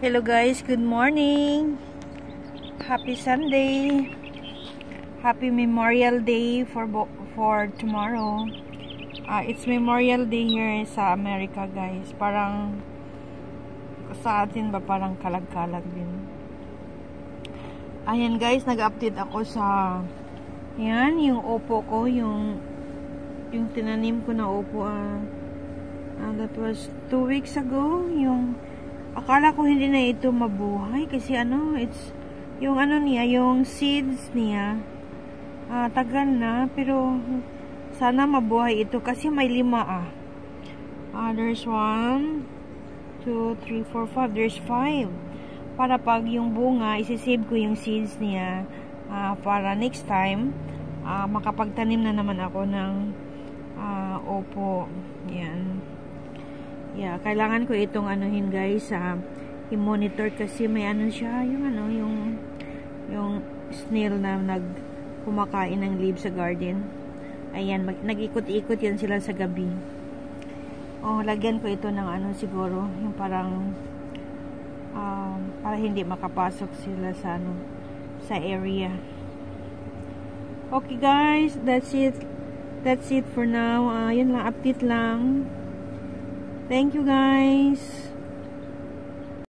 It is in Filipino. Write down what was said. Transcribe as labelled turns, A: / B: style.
A: Hello guys, good morning. Happy Sunday. Happy Memorial Day for tomorrow. It's Memorial Day here sa America, guys. Parang sa atin ba parang kalag-kalag din. Ayan guys, nag-update ako sa yan, yung upo ko, yung tinanim ko na upo. That was 2 weeks ago. Yung akala ko hindi na ito mabuhay kasi it's yung niya, yung seeds niya tagal na, pero sana mabuhay ito kasi may 5 there's 1 2 3 4 5, there's 5 para pag yung bunga isisave ko yung seeds niya para next time makapagtanim na naman ako ng opo. Yan. Yeah, kailangan ko itong anuhin guys, i-monitor kasi may siya, yung snail na kumakain ng leaves sa garden. Ayan, nag-ikot-ikot yan sila sa gabi. Lagyan ko ito ng siguro, yung parang para hindi makapasok sila sa area. Okay guys, that's it for now. Yun lang, update lang. Thank you guys.